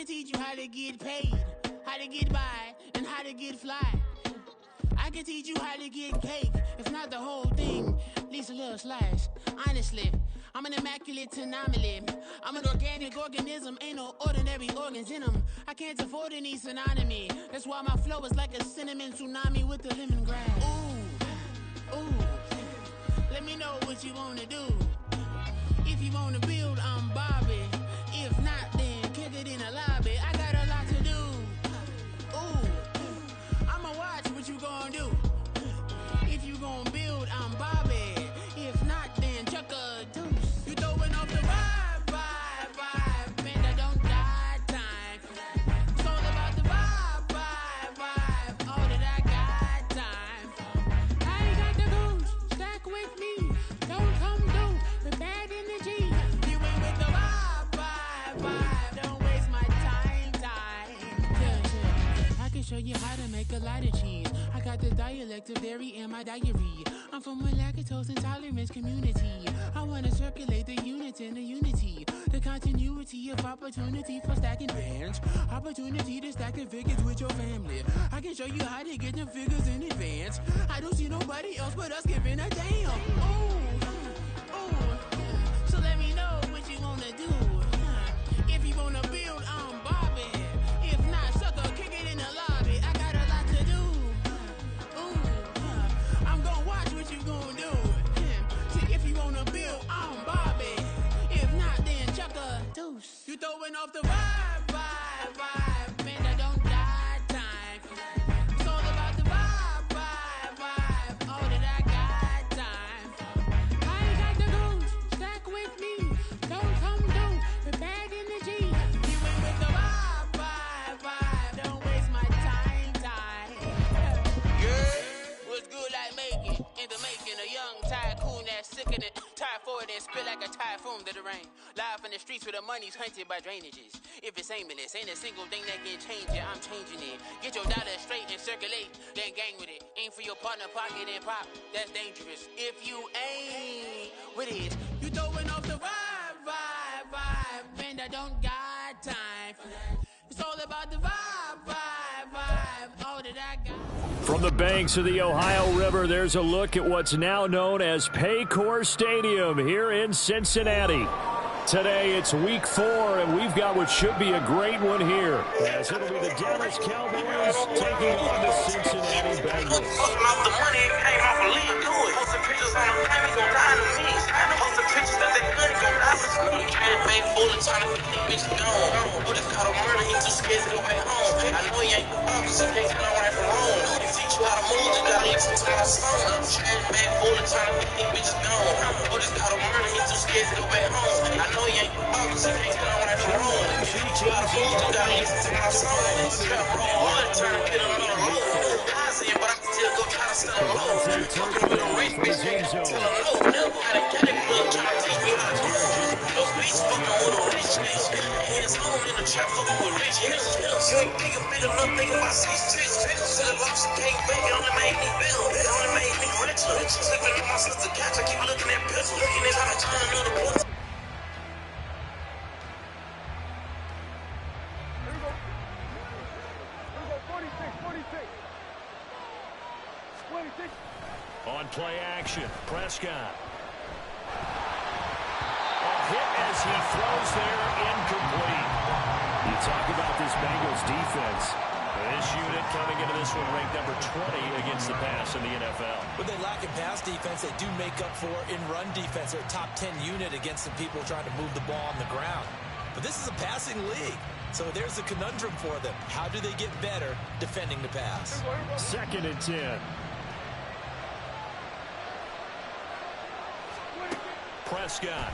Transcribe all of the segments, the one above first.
can teach you how to get paid, how to get by, and how to get fly. I can teach you how to get cake, if not the whole thing, at least a little slice. Honestly, I'm an immaculate anomaly. I'm an organic organism, ain't no ordinary organs in them. I can't afford any synonymy. That's why my flow is like a cinnamon tsunami with the lemongrass. Ooh, ooh, let me know what you wanna do. If you wanna build, I'm Bobby. If not, then kick it in the lobby. I got a lot to do. Ooh, I'ma watch what you gonna do. If you gonna build, I'm Bobby. If not, then chuck a deuce. You throwing off the vibe, man, I don't got time. It's all about the vibe, all that I got time. I ain't got the goose, stack with me. Don't come through with bad energy. You ain't with the vibe, don't waste my time. Yeah. I can show you how to make a lot of cheese. I got the dialect of dairy in my diary. I'm from a lactose intolerance community. I wanna circulate the units in the unity. The continuity of opportunity for stacking bands. Opportunity to stack the figures with your family. I can show you how to get the figures in advance. I don't see nobody else but us giving a damn. Ooh, so let me know what you wanna do. If you wanna build, I'm Bobby. If not, sucker, kick it in the lobby. I got a lot to do. Ooh, I'm gonna watch what you gonna do. See, if you wanna build, I'm Bobby. If not, then chuck a deuce. You throwing off the vibe, man, I don't got time. It's all about the vibe, all that I got time. I ain't got the goose, stack with me. Don't come through with bad energy. You ain't with the vibe, don't waste my time. Yeah, what's good like making, into making a young tycoon that's sickening. Tie forward and spill like a typhoon to the rain. Live in the streets where the money's hunted by drainages. If it's aimless, ain't a single thing that can change it. I'm changing it. Get your dollar straight and circulate, then gang with it. Aim for your partner, pocket and pop. That's dangerous. If you ain't with it, you throwing off the vibe, man, I don't got time for that. It's all about the vibe, all that I got. From the banks of the Ohio River, there's a look at what's now known as Paycor Stadium here in Cincinnati. Today, it's week 4, and we've got what should be a great one here, as it'll be the Dallas Cowboys taking on the Cincinnati Bengals. Off the money, it came off a lead to it. Post the pictures on the plane, gon' die to me. Post the pictures that they good, gon' die with me. Trying to make full of trying to get these bitches gone. But it's caught a murder, he too scared to go back home. I know he ain't the fuck, cause he can't tell right from wrong. He teach you how to move, you gotta listen to my song. Trying to make full of trying to get these bitches gone. But it's caught a murder, he too scared to go back home. I know he ain't the fuck, cause he can't tell right from wrong. He teach you how to move, you gotta listen to my song. Trap roll, trying to get him on the road. I see him, but I can still go try to stop him low. Talking with a rich bitch, ain't tell him no. Never had a cat club trying to teach me how to do. Those bitches fucking with a rich bitch. Hands on in the trap, fucking with rich bitch. You ain't thinking big enough, thinking about 6 tricks. Said the lobster can't bake, it only made me build. It only made me richer. Sleeping on my sister couch, I keep looking at pictures. Looking at how to turn another book. On play action, Prescott. A hit as he throws there, incomplete. You talk about this Bengals defense. This unit coming into this one ranked number 20 against the pass in the NFL. When they lack in pass defense, they do make up for in run defense. They're a top 10 unit against the people trying to move the ball on the ground. But this is a passing league. So there's a conundrum for them. How do they get better defending the pass? 2nd and 10. Prescott.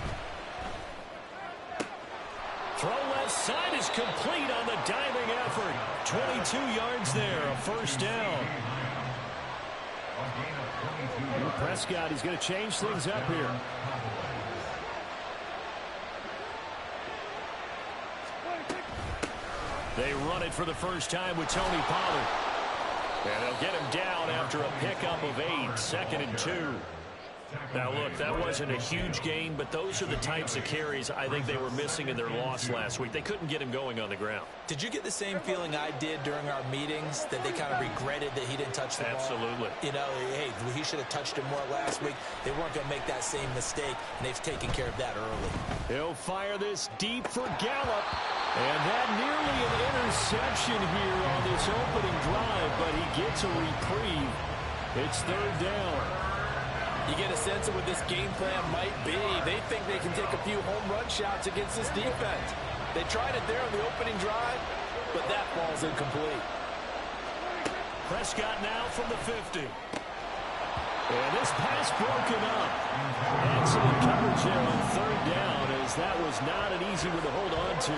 Throw left side is complete on the diving effort. 22 yards there, a first down. Prescott, he's going to change things up here. They run it for the first time with Tony Pollard. And they'll get him down after a pickup of 8, 2nd and 2. Now, look, that wasn't a huge gain, but those are the types of carries I think they were missing in their loss last week. They couldn't get him going on the ground. Did you get the same feeling I did during our meetings, that they kind of regretted that he didn't touch the ball? Absolutely. You know, hey, he should have touched it more last week. They weren't going to make that same mistake, and they've taken care of that early. He'll fire this deep for Gallup. And that nearly an interception here on this opening drive, but he gets a reprieve. It's third down. You get a sense of what this game plan might be. They think they can take a few home run shots against this defense. They tried it there on the opening drive, but that ball's incomplete. Prescott now from the 50. And this pass broken up. Excellent coverage there on third down, as that was not an easy one to hold on to.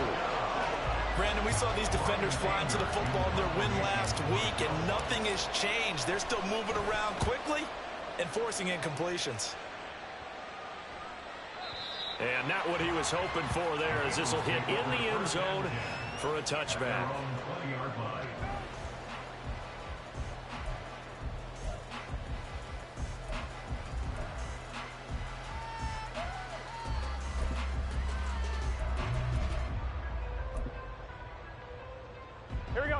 Brandon, we saw these defenders flying to the football in their win last week, and nothing has changed. They're still moving around quickly and forcing incompletions. And not what he was hoping for there, as this will hit in the end zone for a touchback.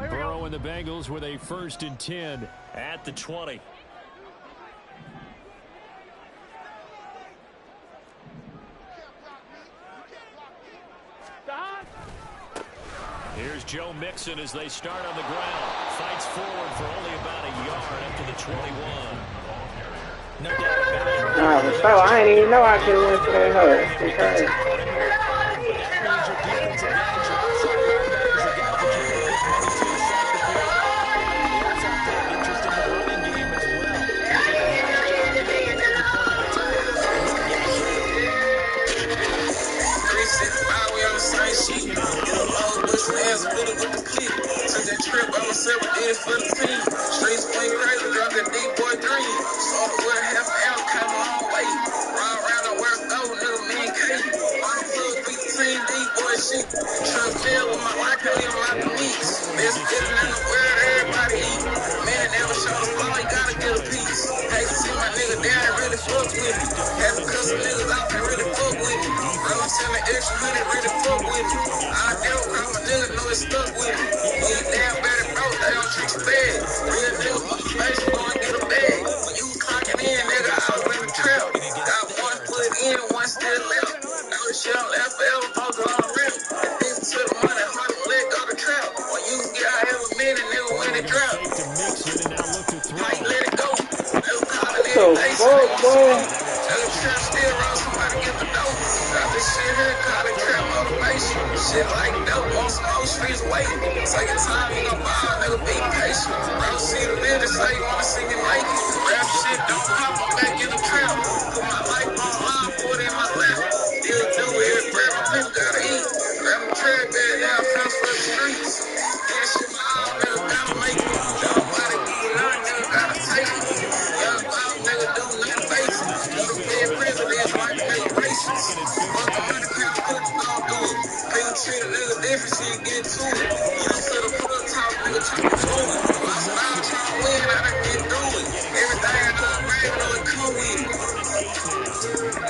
Burrow and the Bengals with a 1st and 10 at the 20. Here's Joe Mixon as they start on the ground. Fights forward for only about a yard up to the 21. No doubt about it. Oh, so I didn't even know I could have went to that hole. Okay. For the team, streets playing crazy, drunk a deep boy dream. Started with a half hour, come a long way. Ride around the world, go, nigga, me and K. I'm full beat team, deep boy shit. Truck deal with my life, hell, in my knees. Best business in the world, everybody eat. Man, never show the flow, he gotta get a piece. Hate to see my nigga down, really fuck with me. Had to cut some niggas out, they really fuck with me. Bro, I'm selling extra honey, really fuck with me. I don't call my nigga, know it's stuck with me. When you damn better, bro, they don't treat you bad. Real nigga, face, go and get a bag. When you was clocking in, nigga, I was in the trap. Got one foot in, one still left. Know the shit on left forever, post it on the rim. This to the money, hard to let go the trap. When you get out here with me, the nigga when it drop. How you let it go? Nigga calling in, they say, nigga trap still run, somebody get the dope. Got this shit here, call it trap motivation. Shit like dope, on some old streets waiting. Take your time, you gon' ball, nigga, be patient. Bro, see the vision, say you wanna see me make it. Rap shit, don't pop, I'm back in the trap. Put my life on line, put it in my lap. Still do it, bread, my people gotta eat. Grab my trap bag, now I'm fast for the streets. That shit my own, nigga, gotta make it. Nobody do nothing, nigga, gotta take it. Young dog, nigga, do nothing face it. Nigga, pay presidents, like they racist. Fuck the money, crap, put you gon' do it. People treat a nigga different, so you get to it. You don't sit up for the top, nigga, trying to do it. My style trying to win, I done get through it. Everything I do, man, know it come with it.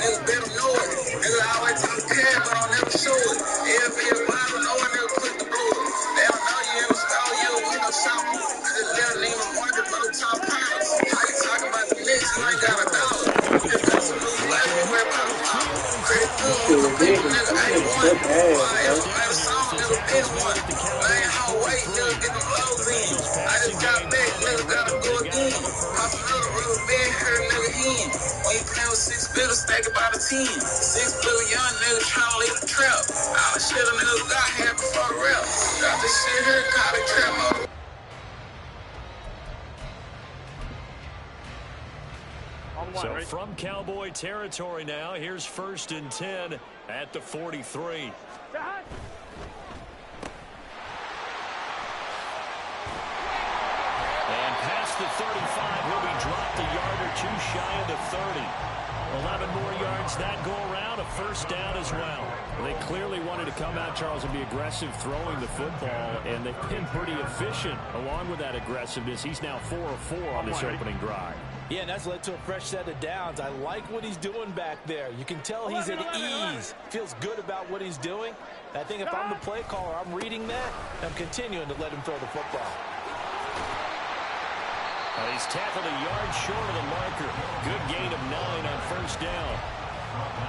Niggas better know it. Nigga always talk cash, but I'll never show it. Every advisor know I never put the blue. They don't know you ever stole you, we no shopping. I just let a nigga market for the top pounds. How you talking about the Knicks, you ain't got a dollar. Just got some new life, you worry about the pop. Credit good, the people, nigga, ain't one. Why else made a song, nigga, bitch one. I ain't home wait, nigga, get them lows in. I just got back, nigga, gotta go again. Pop another rubber band, her nigga in. When you play with 6 figures, stack about a 10. 6-figure young nigga tryna leave the trap. All the shit a nigga got had before the rap. Got this shit here, call it trap mode. So from Cowboy territory now, here's 1st and 10 at the 43. And past the 35, he'll be dropped a yard or two shy of the 30. 11 more yards that go around, a 1st down as well. They clearly wanted to come out, Charles, and be aggressive throwing the football, and they've been pretty efficient along with that aggressiveness. He's now 4 of 4 on this opening drive. Yeah, and that's led to a fresh set of downs. I like what he's doing back there. You can tell he's at ease. Feels good about what he's doing. I think if I'm the play caller, I'm reading that, and I'm continuing to let him throw the football. He's tackled a yard short of the marker. Good gain of 9 on first down.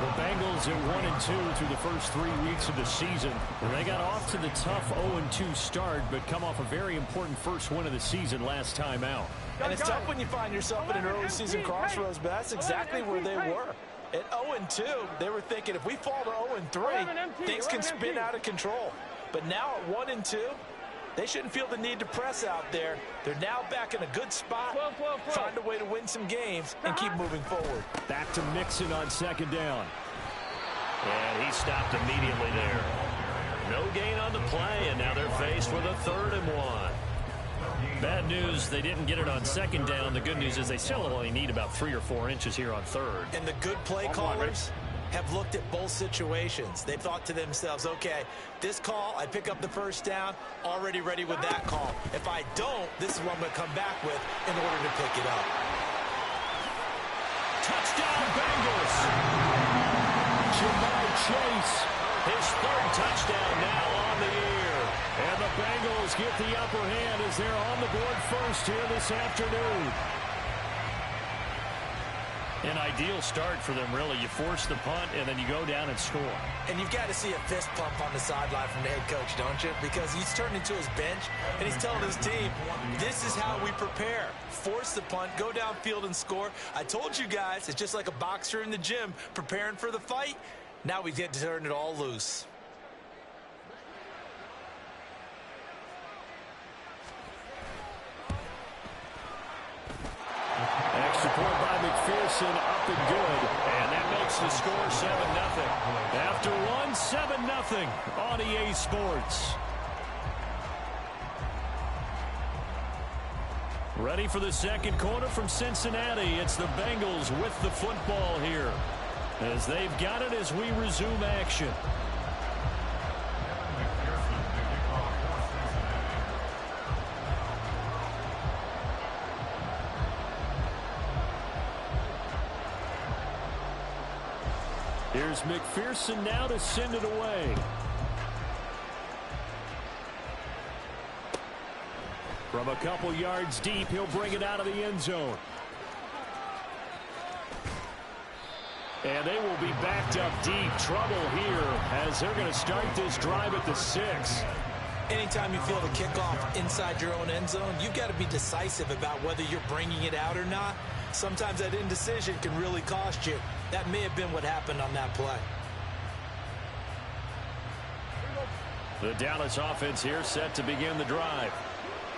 The Bengals at 1-2 through the first 3 weeks of the season. They got off to the tough 0-2 start, but come off a very important first win of the season last time out. And it's tough when you find yourself in an early season crossroads, but that's exactly where they were. At 0-2, they were thinking if we fall to 0-3, things can spin out of control. But now at 1-2, they shouldn't feel the need to press out there. They're now back in a good spot, find a way to win some games, and keep moving forward. Back to Mixon on second down. And he stopped immediately there. No gain on the play, and now they're faced with a 3rd and 1. Bad news, they didn't get it on second down. The good news is they still only need about 3 or 4 inches here on 3rd. And the good play callers have looked at both situations. They've thought to themselves, okay, this call, I pick up the first down, already ready with that call. If I don't, this is what I'm going to come back with in order to pick it up. Touchdown, Bengals! Jamar Chase, his 3rd touchdown now on the year. And the Bengals get the upper hand as they're on the board first here this afternoon. An ideal start for them, really. You force the punt, and then you go down and score. And you've got to see a fist pump on the sideline from the head coach, don't you? Because he's turned into his bench, and he's telling his team, this is how we prepare. Force the punt, go downfield and score. I told you guys, it's just like a boxer in the gym preparing for the fight. Now we get to turn it all loose. Extra point by McPherson, up and good. And that makes the score 7-0. After one, 7-0 on EA Sports. Ready for the second quarter from Cincinnati. It's the Bengals with the football here, as they've got it as we resume action. Here's McPherson now to send it away. From a couple yards deep, he'll bring it out of the end zone. And they will be backed up deep. Trouble here as they're going to start this drive at the 6. Anytime you feel the kickoff inside your own end zone, you've got to be decisive about whether you're bringing it out or not. Sometimes that indecision can really cost you. That may have been what happened on that play. The Dallas offense here set to begin the drive.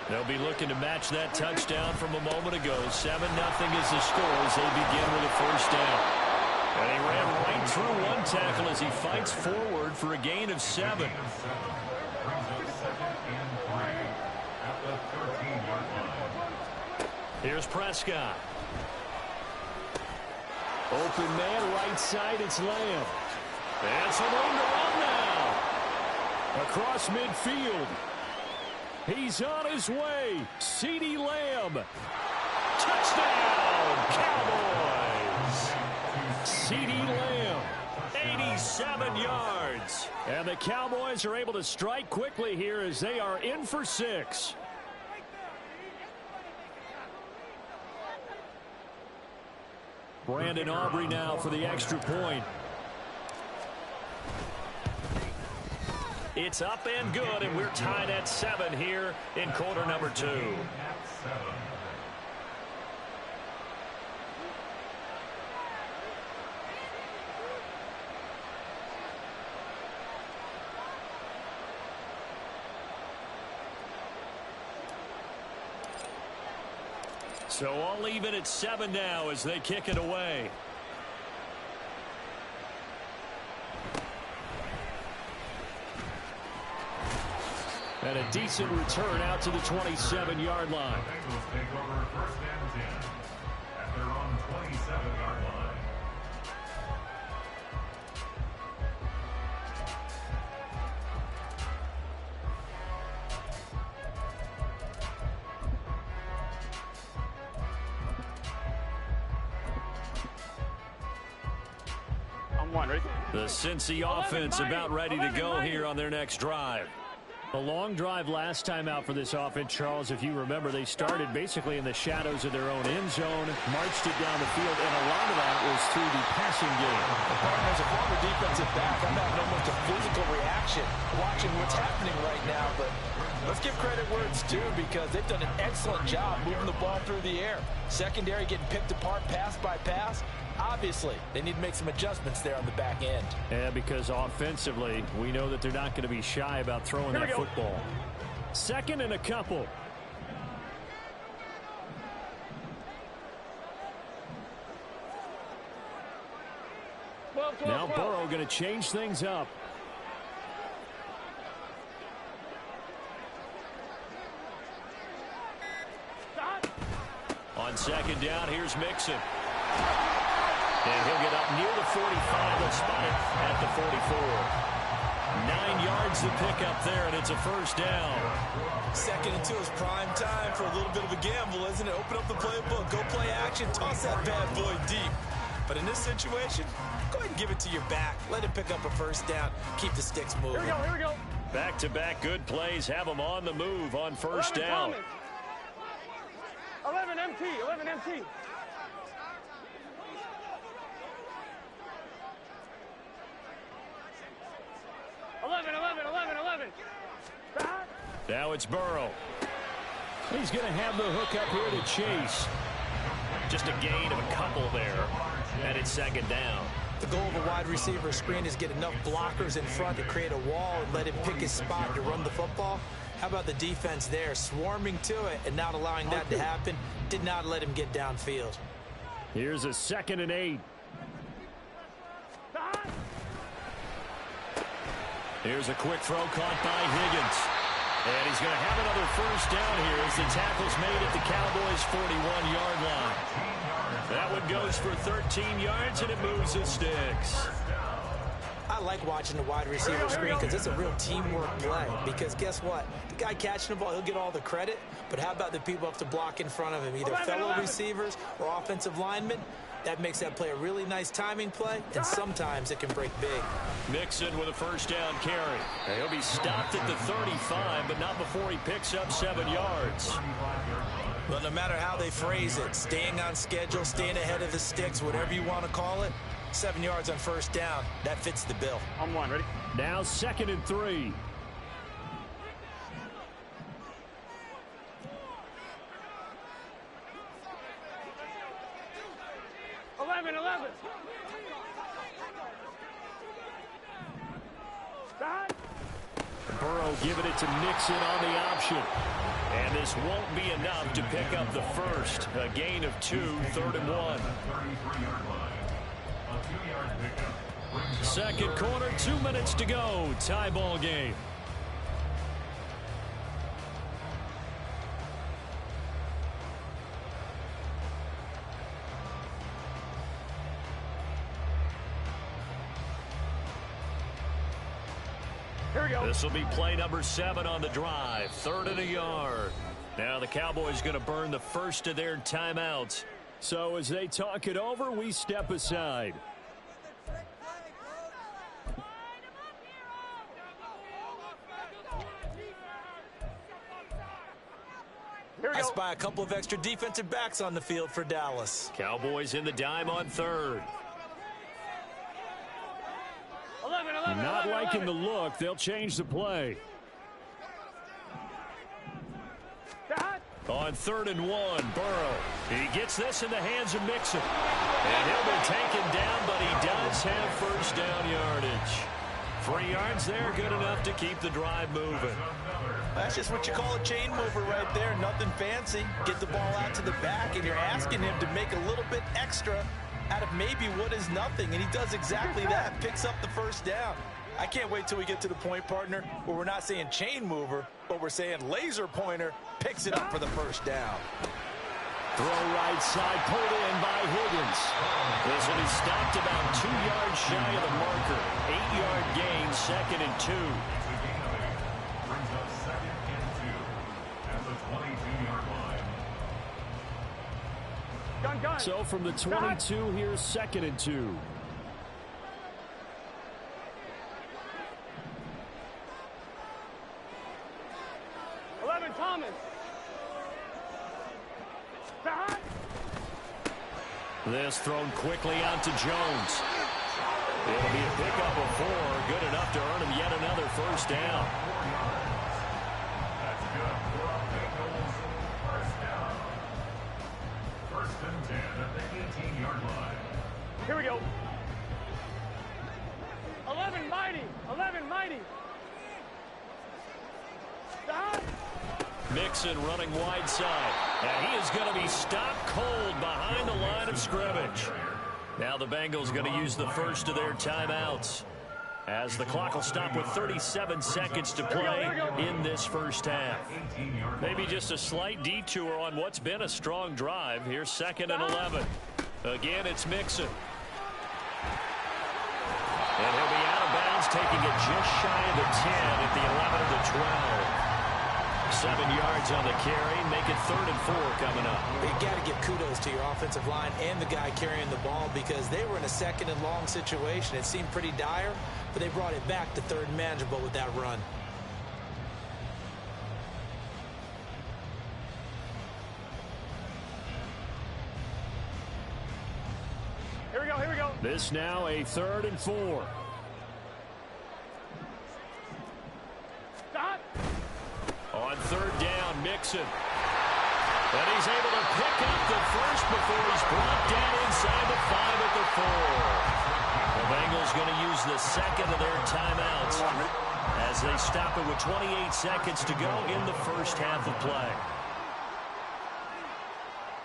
They'll be looking to match that touchdown from a moment ago. 7-0 is the score as they begin with a first down. And he ran right through one tackle as he fights forward for a gain of 7. Here's Prescott. Open man, right side, it's Lamb. And some room to run now. Across midfield. He's on his way. CeeDee Lamb. Touchdown, Cowboys. CeeDee Lamb, 87 yards. And the Cowboys are able to strike quickly here as they are in for 6. Brandon Aubrey now for the extra point. It's up and good, and we're tied at 7 here in quarter number 2. So all even at 7 now as they kick it away. And a decent return out to the 27-yard line. Bengals take over first and 10 at their own 27-yard line. The Cincy offense about ready to go here on their next drive. A long drive last time out for this offense, Charles. If you remember, they started basically in the shadows of their own end zone, marched it down the field, and a lot of that was through the passing game. As a former defensive back, I'm having almost a physical reaction watching what's happening right now. But let's give credit where it's due, because they've done an excellent job moving the ball through the air. Secondary getting picked apart pass by pass. Obviously, they need to make some adjustments there on the back end. Yeah, because offensively, we know that they're not going to be shy about throwing that football. Second and a couple. Now Burrow going to change things up. On second down, here's Mixon. And he'll get up near the 45. They'll spot it at the 44. 9 yards to pick up there, and it's a first down. Second and 2 is prime time for a little bit of a gamble, isn't it? Open up the playbook, go play action, toss that bad boy deep. But in this situation, go ahead and give it to your back. Let him pick up a first down. Keep the sticks moving. Here we go. Back-to-back good plays have them on the move on first down. 11 MT. 11. Now it's Burrow. He's going to have the hook up here to Chase. Just a gain of a couple there, and it's second down. The goal of a wide receiver screen is get enough blockers in front to create a wall and let him pick his spot to run the football. How about the defense there, swarming to it and not allowing that to happen? Did not let him get downfield. Here's a 2nd and 8. Here's a quick throw caught by Higgins. And he's going to have another first down here as the tackle's made at the Cowboys' 41-yard line. That one goes for 13 yards, and it moves the sticks. I like watching the wide receiver screen because it's a real teamwork play. Because guess what? The guy catching the ball, he'll get all the credit. But how about the people have to block in front of him, either fellow receivers or offensive linemen? That makes that play a really nice timing play, and sometimes it can break big. Mixon with a first down carry. And he'll be stopped at the 35, but not before he picks up 7 yards. But no matter how they phrase it, staying on schedule, staying ahead of the sticks, whatever you want to call it, 7 yards on first down, that fits the bill. I'm one, ready? Now 2nd and 3. 11. Burrow giving it to Mixon on the option. And this won't be enough to pick up the first. A gain of 2, 3rd and 1. Second quarter, 2 minutes to go. Tie ball game. This will be play number 7 on the drive. 3rd and a yard. Now the Cowboys going to burn the first of their timeouts. So as they talk it over, we step aside. I spy a couple of extra defensive backs on the field for Dallas. Cowboys in the dime on 3rd. 11. Not liking the look. They'll change the play. On 3rd and 1, Burrow. He gets this in the hands of Mixon. And he'll be taken down, but he does have first down yardage. 3 yards there, good enough to keep the drive moving. That's just what you call a chain mover right there. Nothing fancy. Get the ball out to the back, and you're asking him to make a little bit extra out of maybe what is nothing, and he does exactly that. Picks up the first down. I can't wait till we get to the point, partner, where we're not saying chain mover, but we're saying laser pointer picks it up for the first down. Throw right side, pulled in by Higgins. This will be stopped about 2 yards shy of the marker. 8-yard gain, 2nd and 2. Brings up 2nd and 2 at the 22-yard line. So from the 22, here's 2nd and 2. This thrown quickly out to Jones. It'll be a pickup of 4, good enough to earn him yet another first down. That's good for a Bengals first down. First and 10 at the 18-yard line. Here we go. 11 mighty. 11 mighty. Stop. Mixon running wide side. And he is going to be stopped cold behind the line of scrimmage. Now the Bengals going to use the first of their timeouts, as the clock will stop with 37 seconds to play in this first half. Maybe just a slight detour on what's been a strong drive. Here's 2nd and 11. Again, it's Mixon. And he'll be out of bounds, taking it just shy of the 10 at the 11 of the 12. 7 yards on the carry, make it 3rd and 4 coming up. You got to give kudos to your offensive line and the guy carrying the ball, because they were in a 2nd and long situation. It seemed pretty dire, but they brought it back to 3rd and manageable with that run. Here we go, here we go. This now a 3rd and 4. Stop. On 3rd down, Mixon. And he's able to pick up the first before he's brought down inside the 5 at the 4. The Bengals going to use the 2nd of their timeouts as they stop it with 28 seconds to go in the first half of play.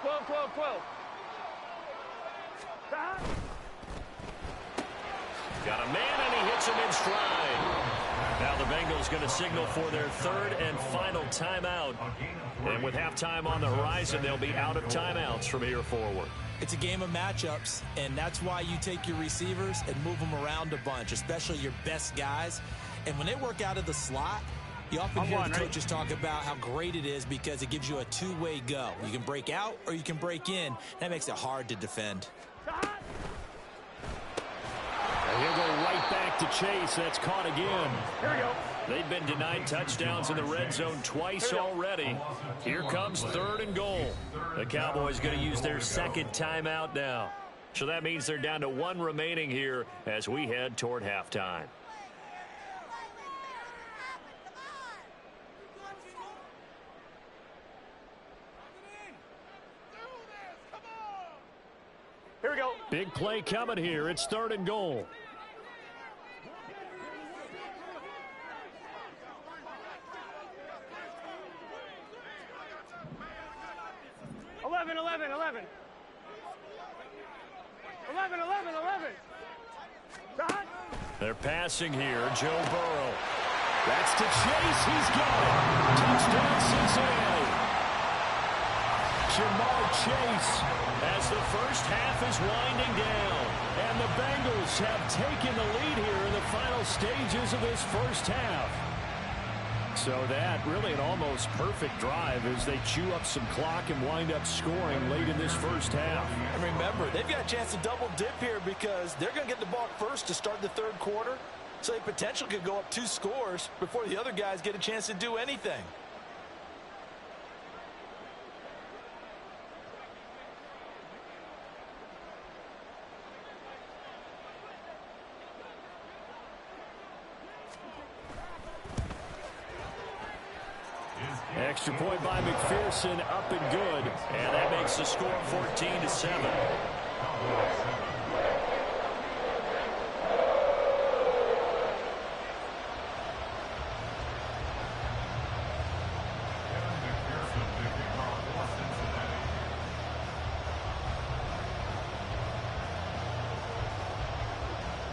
12, 12, 12. Stop. Got a man, and he hits him in stride. Now the Bengals going to signal for their 3rd and final timeout. And with halftime on the horizon, they'll be out of timeouts from here forward. It's a game of matchups, and that's why you take your receivers and move them around a bunch, especially your best guys. And when they work out of the slot, you often hear the coaches talk about how great it is because it gives you a two-way go. You can break out or you can break in. That makes it hard to defend. And he'll go right back to Chase. That's caught again. Here we go. They've been denied touchdowns in the red zone twice already. Here comes 3rd and goal. The Cowboys going to use their 2nd timeout now. So that means they're down to 1 remaining here as we head toward halftime. Here we go. Big play coming here. It's 3rd and goal. 11, 11, 11. 11, 11, 11. Stop. They're passing here. Joe Burrow. That's to Chase. He's got it. Touchdown, Cincinnati. Jamar Chase, as the first half is winding down. And the Bengals have taken the lead here in the final stages of this first half. So that really an almost perfect drive as they chew up some clock and wind up scoring late in this first half. And remember, they've got a chance to double dip here because they're going to get the ball first to start the 3rd quarter. So they potentially could go up 2 scores before the other guys get a chance to do anything. Extra point by McPherson, up and good. And that makes the score 14-7.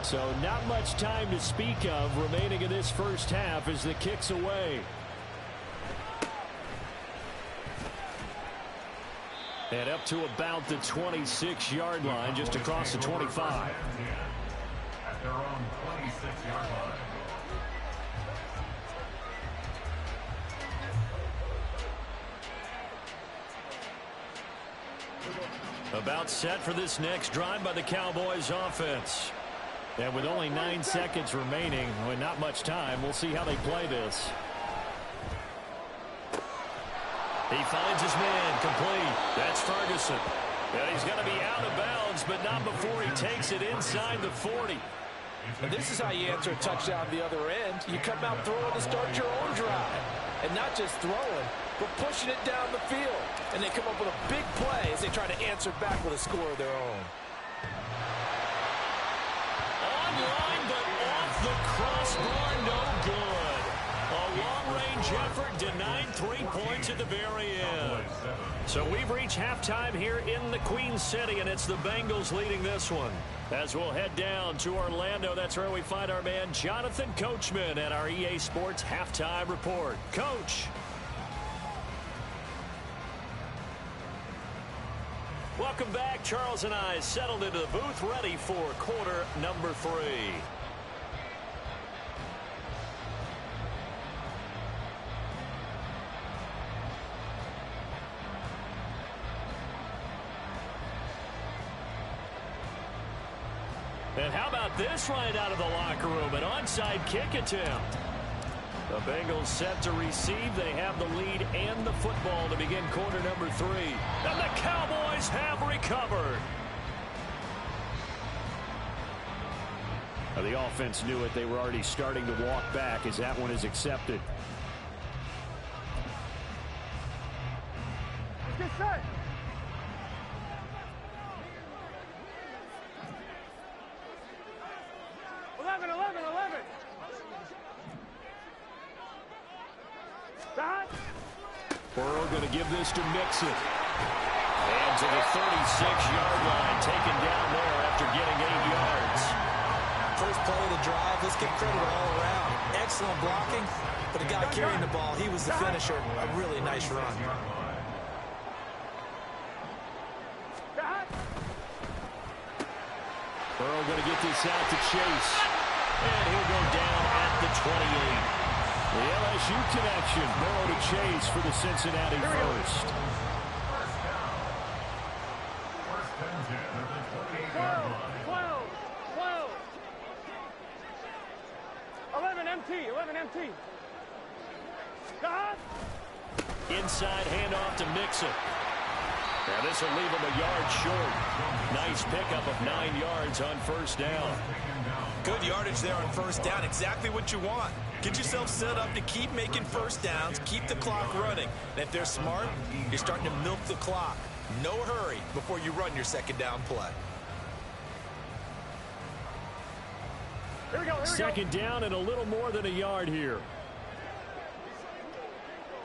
So not much time to speak of remaining in this first half as the kick's away. And up to about the 26-yard line, just across the 25. At their own 26-yard line. About set for this next drive by the Cowboys offense. And with only 9 seconds remaining, with not much time, we'll see how they play this. He finds his man, complete. That's Ferguson. And he's going to be out of bounds, but not before he takes it inside the 40. And this is how you answer a touchdown the other end. You come out throwing to start your own drive. And not just throwing, but pushing it down the field. And they come up with a big play as they try to answer back with a score of their own. Online, but off the crossbar, no good. A long-range effort denied 3 points at the very end. So we've reached halftime here in the Queen City, and it's the Bengals leading this one. As we'll head down to Orlando, that's where we find our man Jonathan Coachman at our EA Sports Halftime Report. Coach. Welcome back. Charles and I settled into the booth, ready for quarter number 3. And how about this right out of the locker room? An onside kick attempt. The Bengals set to receive. They have the lead and the football to begin quarter number 3. And the Cowboys have recovered. Now, the offense knew it. They were already starting to walk back as that one is accepted. Get set. Burrow going to give this to Mixon. And to the 36-yard line, taken down there after getting 8 yards. First play of the drive, let's give credit all around. Excellent blocking, but the guy carrying the ball, he was the finisher. A really nice run. Burrow going to get this out to Chase. And he'll go down at the 28. The LSU connection, Burrow to Chase for the Cincinnati first. 11 MT. Inside handoff to Mixon. Now this will leave him a yard short. Nice pickup of 9 yards on first down. Good yardage there on first down. Exactly what you want. Get yourself set up to keep making first downs, keep the clock running. And if they're smart, you're starting to milk the clock. No hurry before you run your second down play. Here we go. Second down and a little more than a yard here.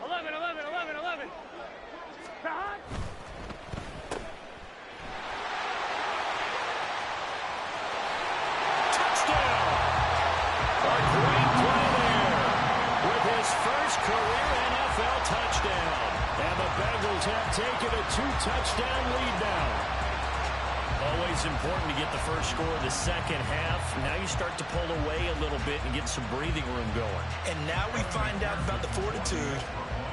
11. Touchdown! A great play there with his first career NFL touchdown. And the Bengals have taken a 2-touchdown lead now. Always important to get the first score of the second half. Now you start to pull away a little bit and get some breathing room going. And now we find out about the fortitude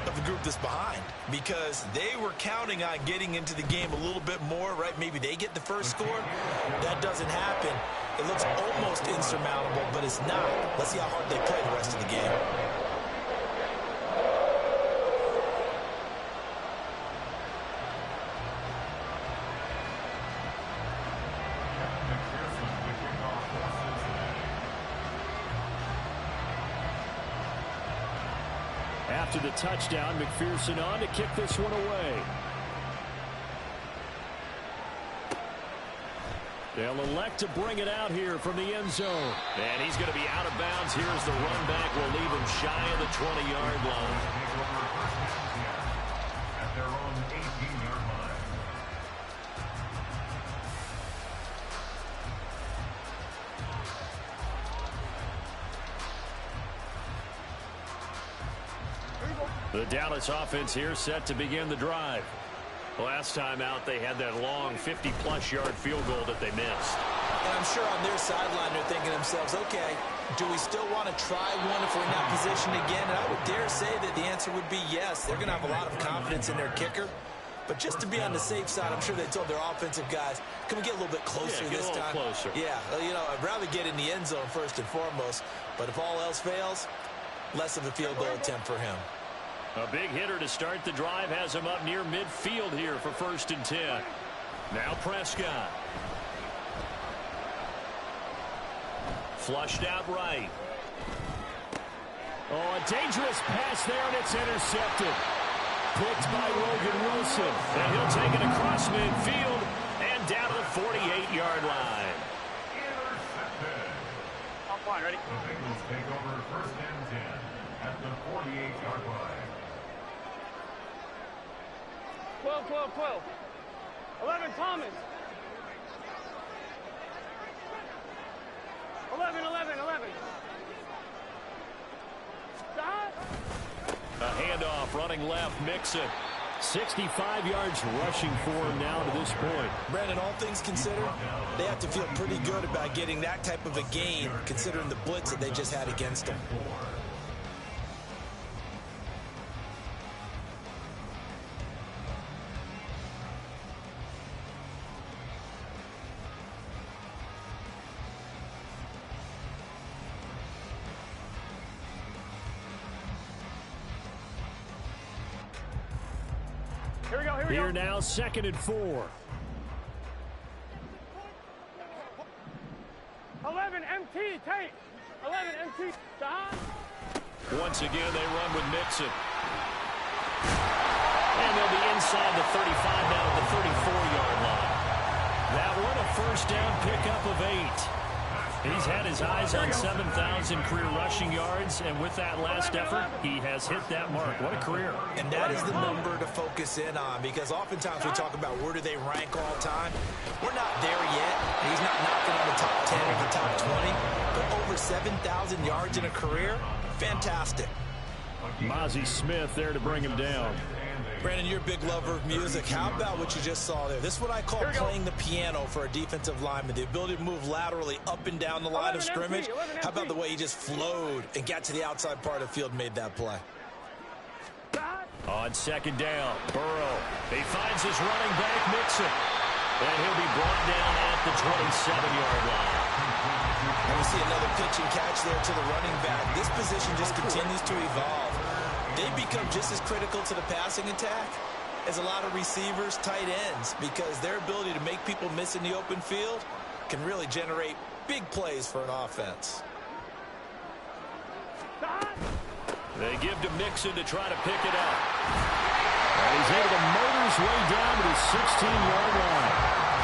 of the group that's behind, because they were counting on getting into the game a little bit more, right? Maybe they get the first score. That doesn't happen. It looks almost insurmountable, but it's not. Let's see how hard they play the rest of the game. After the touchdown, McPherson on to kick this one away. They'll elect to bring it out here from the end zone. And he's going to be out of bounds. Here's the run back. Will leave him shy of the 20-yard line. At their own 18-yard line. The Dallas offense here set to begin the drive. Last time out, they had that long 50-plus yard field goal that they missed. And I'm sure on their sideline they're thinking to themselves, okay, do we still want to try one if we're in that position again? And I would dare say that the answer would be yes. They're going to have a lot of confidence in their kicker. But just to be on the safe side, I'm sure they told their offensive guys, can we get a little bit closer this time? Closer. Yeah, you know, I'd rather get in the end zone first and foremost. But if all else fails, less of a field goal attempt for him. A big hitter to start the drive has him up near midfield here for 1st and 10. Now Prescott. Flushed out right. Oh, a dangerous pass there, and it's intercepted. Picked by Logan Wilson. And he'll take it across midfield and down to the 48-yard line. I'm fine, ready? The Bengals take over 1st and 10 at the 48-yard line. 12, 12, 12. 11, Thomas. 11, 11, 11. Stop. A handoff running left, Mixon. 65 yards rushing for him now to this point. Brandon, all things considered, they have to feel pretty good about getting that type of a gain, considering the blitz that they just had against them. Here we go, here we Here go. now, 2nd and 4. 11, MT, take. 11, MT, stop. Once again, they run with Mixon. And they'll be inside the 35 now at the 34-yard line. That one a 1st down pickup of 8. He's had his eyes on 7,000 career rushing yards, and with that last effort, he has hit that mark. What a career. And that is the number to focus in on, because oftentimes we talk about where do they rank all time. We're not there yet. He's not knocking on the top 10 or the top 20, but over 7,000 yards in a career, fantastic. Mozzie Smith there to bring him down. Brandon, you're a big lover of music. How about what you just saw there? This is what I call playing the piano for a defensive lineman. The ability to move laterally up and down the line of scrimmage. How about the way he just flowed and got to the outside part of the field and made that play? On 2nd down, Burrow. He finds his running back, Mixon. And he'll be brought down at the 27-yard line. And we see another pitch and catch there to the running back. This position just continues to evolve. They become just as critical to the passing attack as a lot of receivers, tight ends, because their ability to make people miss in the open field can really generate big plays for an offense. They give to Mixon to try to pick it up. And he's able to motor his way down to the 16-yard line.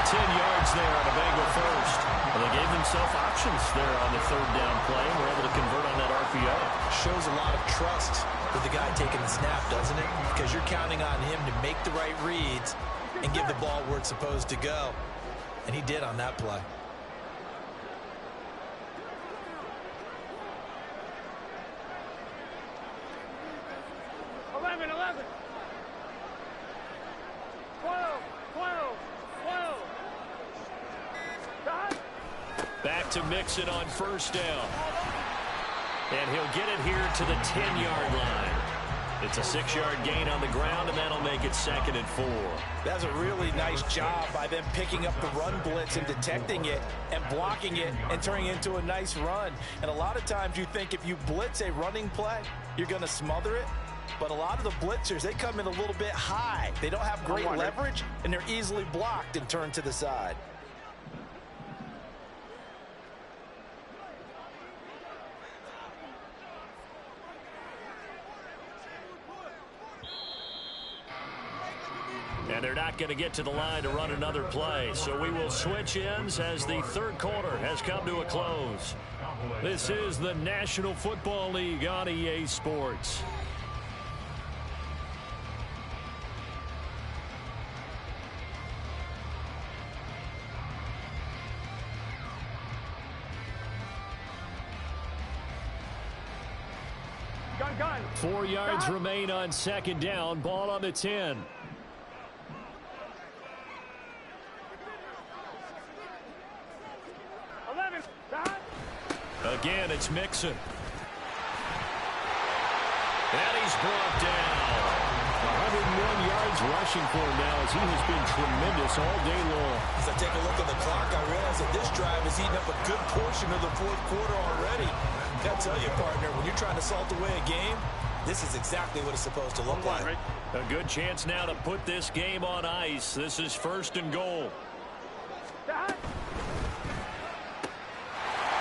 10 yards there on the Bengal 1st. Well, they gave themselves options there on the 3rd down play and were able to convert on that RPO. Shows a lot of trust with the guy taking the snap, doesn't it? Because you're counting on him to make the right reads and give the ball where it's supposed to go. And he did on that play. Back to Mixon on 1st down. And he'll get it here to the 10-yard line. It's a 6-yard gain on the ground, and that'll make it 2nd and 4. That's a really nice job by them picking up the run blitz and detecting it and blocking it and turning it into a nice run. And a lot of times you think if you blitz a running play, you're going to smother it. But a lot of the blitzers, they come in a little bit high. They don't have great leverage, and they're easily blocked and turned to the side. And they're not going to get to the line to run another play. So we will switch ends as the 3rd quarter has come to a close. This is the National Football League on EA Sports. Gun. 4 yards remain on 2nd down. Ball on the 10. Again, it's Mixon. And he's brought down. 101 yards rushing for him now as he has been tremendous all day long. As I take a look at the clock, I realize that this drive has eaten up a good portion of the 4th quarter already. I gotta tell you, partner, when you're trying to salt away a game, This is exactly what it's supposed to look like. A good chance now to put this game on ice. This is 1st and goal.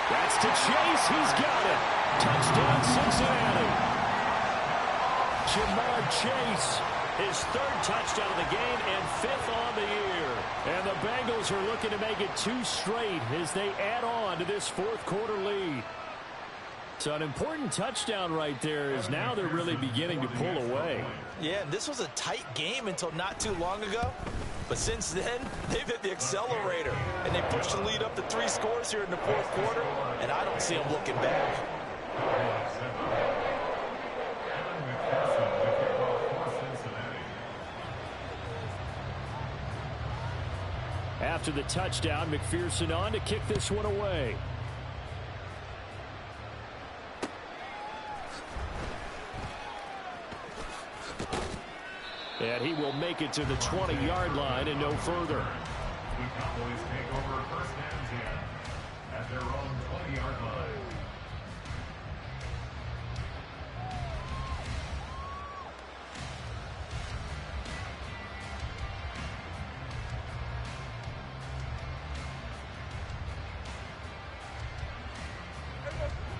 That's to Chase. He's got it. Touchdown, Cincinnati. Jamar Chase, his 3rd touchdown of the game and 5th on the year. And the Bengals are looking to make it 2 straight as they add on to this 4th quarter lead. So an important touchdown right there is now they're really beginning to pull away. Yeah, and this was a tight game until not too long ago. But since then, they've hit the accelerator. And they pushed the lead up to 3 scores here in the 4th quarter. And I don't see them looking back. After the touchdown, McPherson on to kick this one away. And he will make it to the 20-yard line and no further. The Cowboys take over 1st and 10 at their own 20-yard line.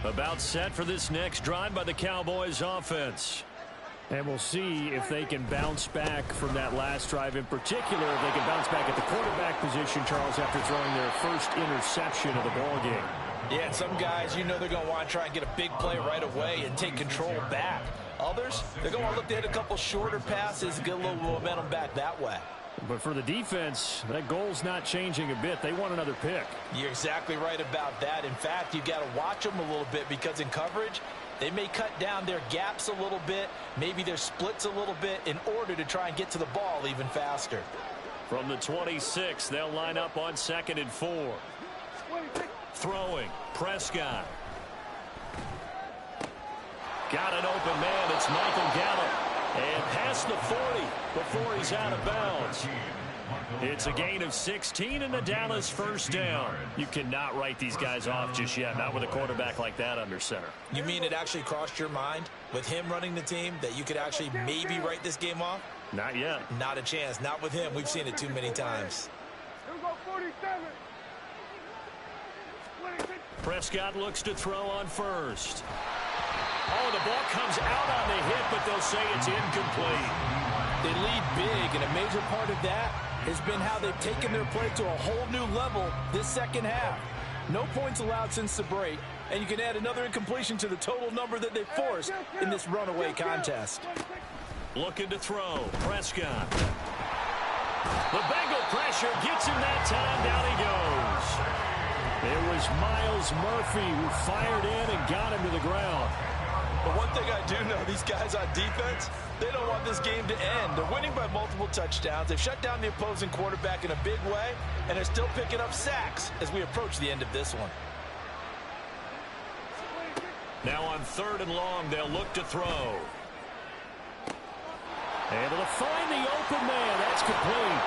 About set for this next drive by the Cowboys offense. And we'll see if they can bounce back from that last drive, in particular if they can bounce back at the quarterback position, Charles, after throwing their first interception of the ballgame. Yeah, and some guys, you know they're going to want to try and get a big play right away and take control back. Others, they're going to look to hit a couple shorter passes and get a little momentum back that way. But for the defense, that goal's not changing a bit. They want another pick. You're exactly right about that. In fact, you've got to watch them a little bit because in coverage, they may cut down their gaps a little bit, maybe their splits a little bit in order to try and get to the ball even faster. From the 26, they'll line up on 2nd and 4. Throwing, Prescott. Got an open man, it's Michael Gallup. And past the 40 before he's out of bounds. It's a gain of 16 and the Dallas 1st down. You cannot write these guys off just yet, not with a quarterback like that under center. You mean it actually crossed your mind with him running the team that you could actually maybe write this game off? Not yet. Not a chance. Not with him. We've seen it too many times. Prescott looks to throw on 1st. Oh, the ball comes out on the hit, but they'll say it's incomplete. They lead big, and a major part of that has been how they've taken their play to a whole new level this 2nd half. No points allowed since the break, and you can add another incompletion to the total number that they've forced in this runaway contest. Looking to throw, Prescott. The Bengal pressure gets him that time, down he goes. It was Miles Murphy who fired in and got him to the ground. But one thing I do know, these guys on defense, they don't want this game to end. They're winning by multiple touchdowns. They've shut down the opposing quarterback in a big way, and they're still picking up sacks as we approach the end of this one. Now on 3rd and long, they'll look to throw. Able to find the open man. That's complete.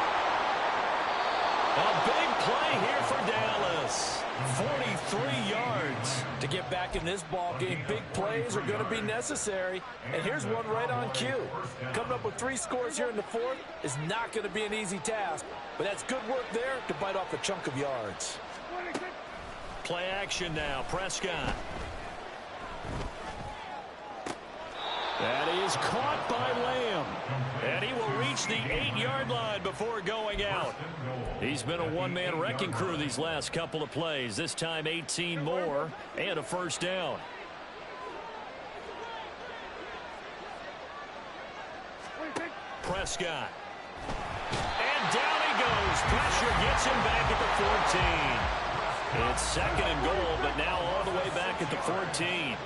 A big play here for Dallas. 43 yards. To get back in this ball game, big plays are going to be necessary. And here's one right on cue. Coming up with 3 scores here in the 4th is not going to be an easy task. But that's good work there to bite off a chunk of yards. Play action now. Prescott. That is caught by Lamb. And he will reach the 8-yard line before going out. He's been a one-man wrecking crew these last couple of plays. This time 18 more and a 1st down. Prescott. And down he goes. Pressure gets him back at the 14. It's 2nd and goal, but now all the way back at the 14.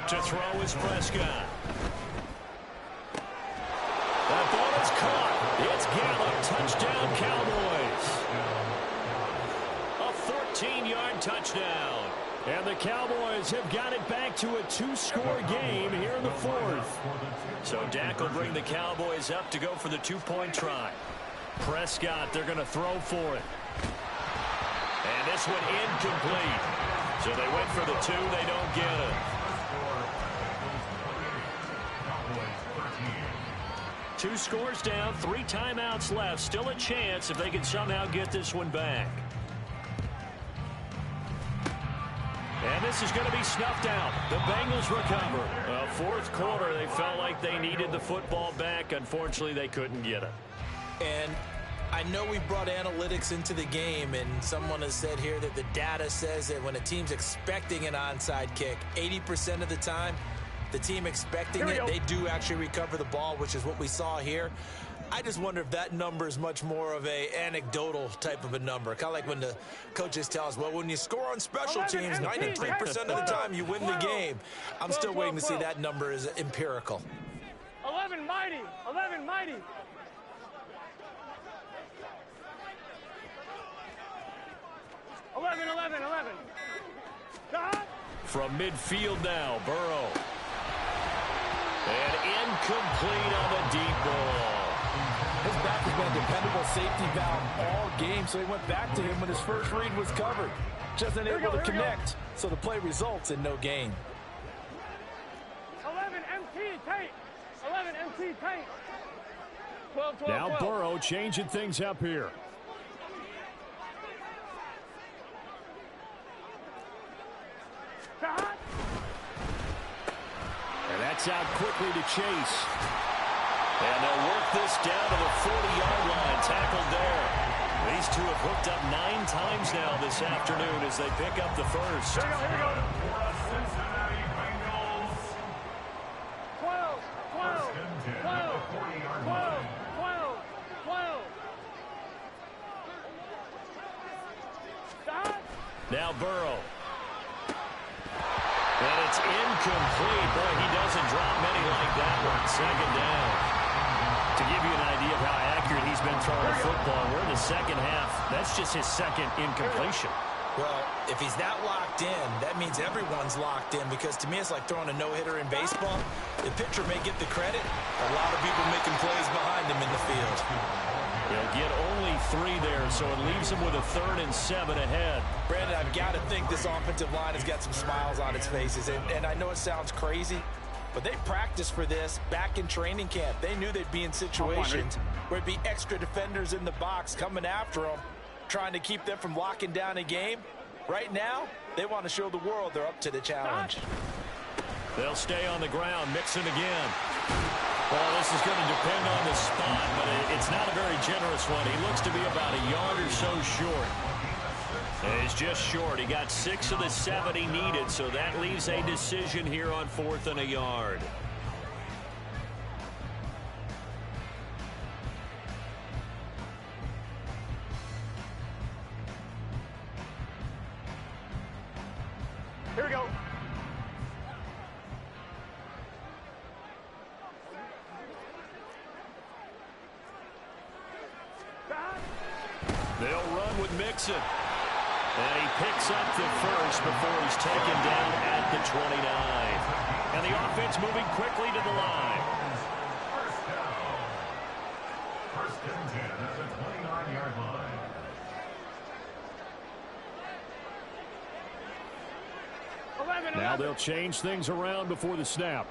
To throw is Prescott. That ball is caught. It's Gallup. Touchdown, Cowboys. A 14-yard touchdown. And the Cowboys have got it back to a 2-score game here in the 4th. So Dak will bring the Cowboys up to go for the 2-point try. Prescott, they're going to throw for it. And this one incomplete. So they went for the 2. They don't get it. 2 scores down, 3 timeouts left. Still a chance if they can somehow get this one back. And this is going to be snuffed out. The Bengals recover. Fourth quarter, they felt like they needed the football back. Unfortunately, they couldn't get it. And I know we brought analytics into the game, and someone has said here that the data says that when a team's expecting an onside kick, 80% of the time, the team expecting it, they do actually recover the ball, which is what we saw here. I just wonder if that number is much more of a anecdotal type of a number. Kind of like when the coaches tell us, well, when you score on special teams, 93% of the time you win the game. I'm still waiting to see that number is empirical. 11 mighty. 11 mighty. Eleven. From midfield now, Burrow. And incomplete on the deep ball. His back has been a dependable safety valve all game, so he went back to him when his first read was covered. Just unable to connect, so the play results in no gain. 11 MT tape. 11 MT tape. 12. Now Burrow changing things up here. And that's out quickly to Chase. And they'll work this down to the 40-yard line. Tackled there. These two have hooked up 9 times now this afternoon as they pick up the first. Here we go. 12. Now Burrow. And it's incomplete. Boy, he doesn't drop many like that one. Second down. To give you an idea of how accurate he's been throwing the football, we're in the second half. That's just his second incompletion. Well, if he's that locked in, that means everyone's locked in, because to me it's like throwing a no-hitter in baseball. The pitcher may get the credit. A lot of people making plays behind him in the field. They'll get only 3 there, so it leaves them with a 3rd and 7 ahead. Brandon, I've got to think this offensive line has got some smiles on its faces. And I know it sounds crazy, but they practiced for this back in training camp. They knew they'd be in situations where it'd be extra defenders in the box coming after them, trying to keep them from locking down a game. Right now, they want to show the world they're up to the challenge. They'll stay on the ground, Mixon again. Well, this is going to depend on the spot, but it's not a very generous one. He looks to be about a yard or so short. He's just short. He got 6 of the 7 he needed, so that leaves a decision here on 4th and a yard. Here we go. They'll run with Mixon. And he picks up the first before he's taken down at the 29. And the offense moving quickly to the line. First and 10 at the 29-yard line. Now they'll change things around before the snap.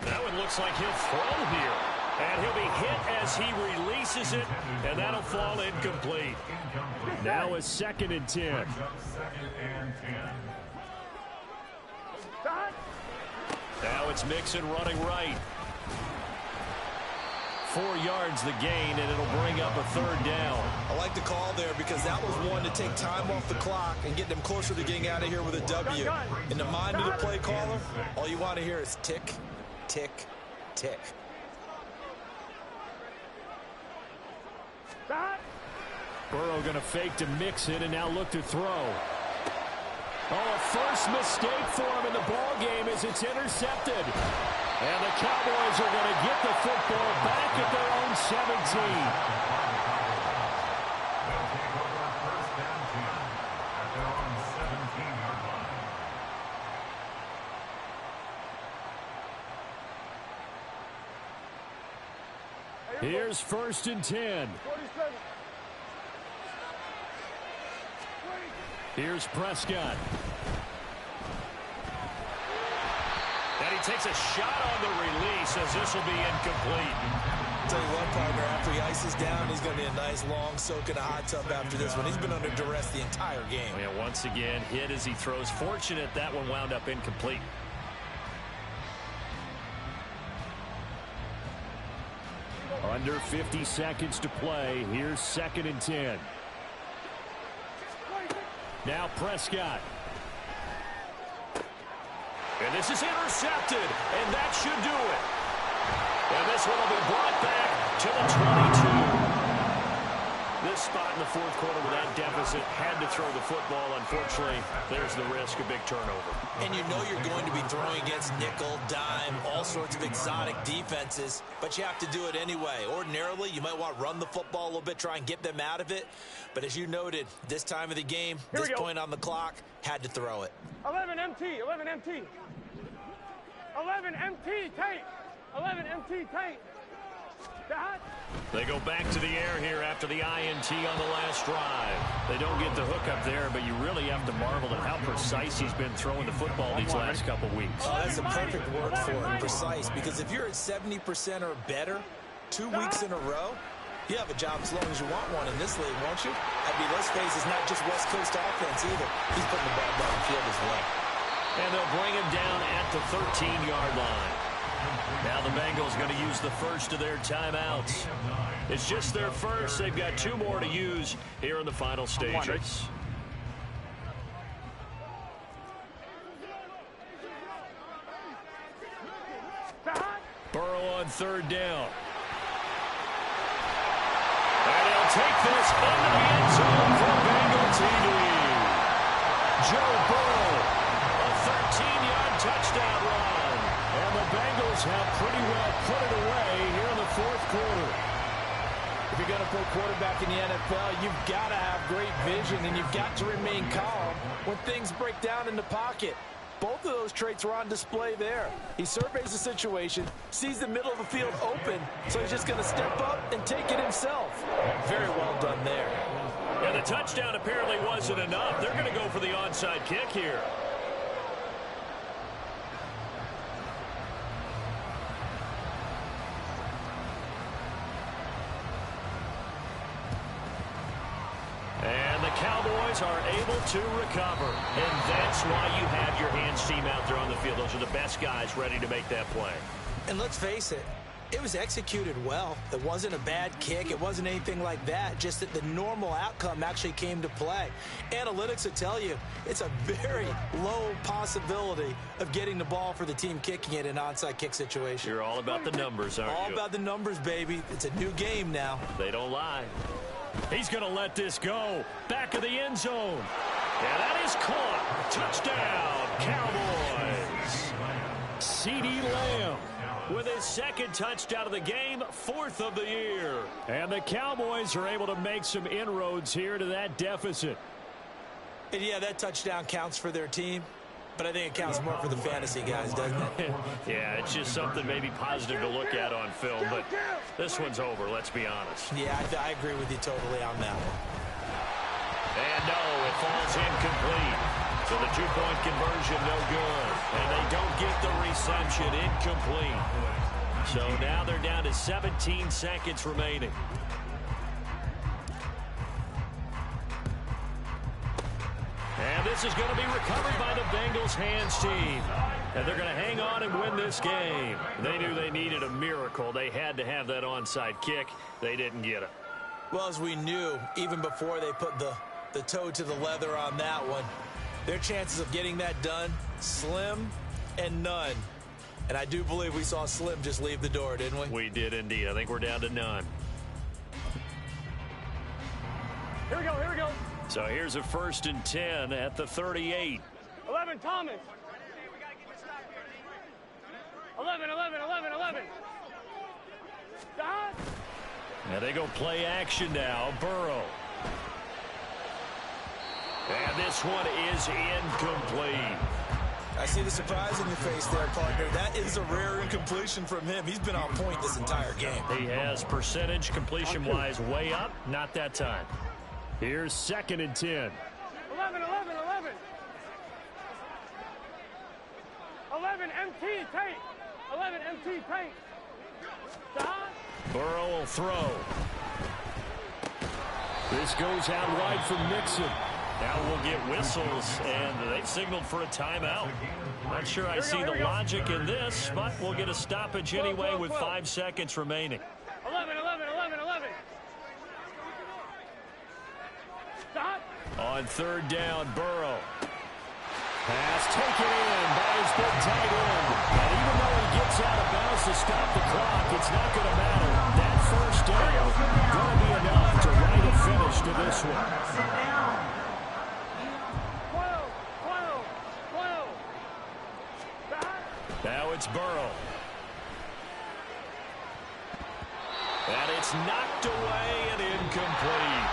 That one looks like he'll throw here. And he'll be hit as he releases it, and that'll fall incomplete. Now a 2nd and 10. Now it's Mixon running right. 4 yards the gain, and it'll bring up a 3rd down. I like the call there because that was one to take time off the clock and get them closer to getting out of here with a W. In the mind of the play caller, all you want to hear is tick, tick, tick. Burrow going to fake to Mixon and now look to throw. Oh, a first mistake for him in the ball game as it's intercepted. And the Cowboys are going to get the football back at their own 17. They'll take over first and 10 at their own 17-yard line. Here's 1st and 10. 47. Here's Prescott. And he takes a shot on the release as this will be incomplete. Tell you what, partner, after he ices down, he's going to be a nice long soak in a hot tub after this one. He's been under duress the entire game. Yeah, once again, hit as he throws. Fortunate that one wound up incomplete. Under 50 seconds to play. Here's 2nd and 10. Now Prescott. And this is intercepted, and that should do it. And this one will be brought back to the 22. This spot in the 4th quarter with that deficit, had to throw the football. Unfortunately, there's the risk of big turnover. And you know you're going to be throwing against nickel, dime, all sorts of exotic defenses, but you have to do it anyway. Ordinarily, you might want to run the football a little bit, try and get them out of it. But as you noted, this time of the game, this point on the clock, had to throw it. 11 MT, 11 MT. 11 MT, tape. 11 MT, tape. They go back to the air here after the INT on the last drive. They don't get the hook up there, but you really have to marvel at how precise he's been throwing the football these last couple weeks. Oh, that's a perfect word for it, precise, because if you're at 70% or better 2 weeks in a row, you have a job as long as you want one in this league, won't you? I mean, let's face it, it's not just West Coast offense either. He's putting the ball down the field as well. And they'll bring him down at the 13-yard line. Now the Bengals going to use the first of their timeouts. It's just their first. They've got 2 more to use here in the final stages. Burrow on 3rd down. And he'll take this into the end zone for Bengal TD. Joe Burrow, a 13-yard touchdown run. And the Bengals have pretty well put it away here in the 4th quarter. If you're going to play quarterback in the NFL, you've got to have great vision, and you've got to remain calm when things break down in the pocket. Both of those traits were on display there. He surveys the situation, sees the middle of the field open, so he's just going to step up and take it himself. Very well done there. And the touchdown apparently wasn't enough. They're going to go for the onside kick here. And the Cowboys are able to recover. And that's why you have your hands team out there on the field. Those are the best guys ready to make that play. And let's face it, it was executed well. It wasn't a bad kick. It wasn't anything like that. Just that the normal outcome actually came to play. Analytics will tell you it's a very low possibility of getting the ball for the team kicking it in an onside kick situation. You're all about the numbers, aren't you? All about the numbers, baby. It's a new game now. They don't lie. He's going to let this go. Back of the end zone. And that is caught. Touchdown, Cowboys. CeeDee Lamb with his 2nd touchdown of the game, 4th of the year. And the Cowboys are able to make some inroads here to that deficit. And yeah, that touchdown counts for their team, but I think it counts more for the fantasy guys, doesn't it? Yeah, it's just something maybe positive to look at on film, but this one's over, let's be honest. Yeah, I agree with you totally on that one. And no, it falls incomplete. So the 2-point conversion, no good. And they don't get the reception, incomplete. So now they're down to 17 seconds remaining. And this is going to be recovered by the Bengals hands team. And they're going to hang on and win this game. They knew they needed a miracle. They had to have that onside kick. They didn't get it. Well, as we knew, even before they put the toe to the leather on that one, their chances of getting that done, slim and none. And I do believe we saw Slim just leave the door, didn't we? We did indeed. I think we're down to none. Here we go, here we go. So here's a 1st and 10 at the 38. 11, Thomas. 11, 11, 11, 11. Dot. Now they go play action now. Burrow. And this one is incomplete. I see the surprise in your face there, partner. That is a rare incompletion from him. He's been on point this entire game. He has percentage completion-wise way up. Not that time. Here's 2nd and 10. 11, 11, 11 MT Tate. 11 MT Tate. Stop. Burrow will throw. This goes out wide from Nixon. Now we'll get whistles, and they've signaled for a timeout. Not sure I see the logic in this, but we'll get a stoppage anyway with 5 seconds remaining. 11. Stop. On third down, Burrow. Pass taken in by his big tight end. And even though he gets out of bounds to stop the clock, it's not going to matter. That first down going to be enough to write a finish to this one. 12. Stop. Now it's Burrow. And it's knocked away and incomplete.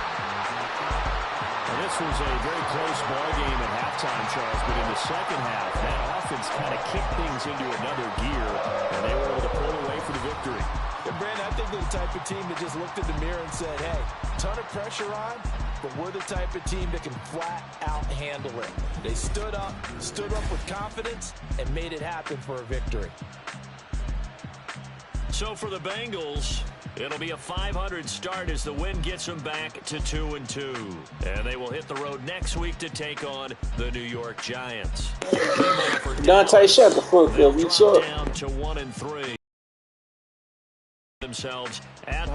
Well, this was a very close ball game at halftime, Charles, but in the second half, that offense kind of kicked things into another gear, and they were able to pull away for the victory. And Brandon, I think they're the type of team that just looked in the mirror and said, hey, ton of pressure on, but we're the type of team that can flat out handle it. They stood up with confidence, and made it happen for a victory. So for the Bengals, it'll be a 500 start as the win gets them back to 2-2. And they will hit the road next week to take on the New York Giants. Dante, shut the fuck up. You down to 1-3. Themselves at home.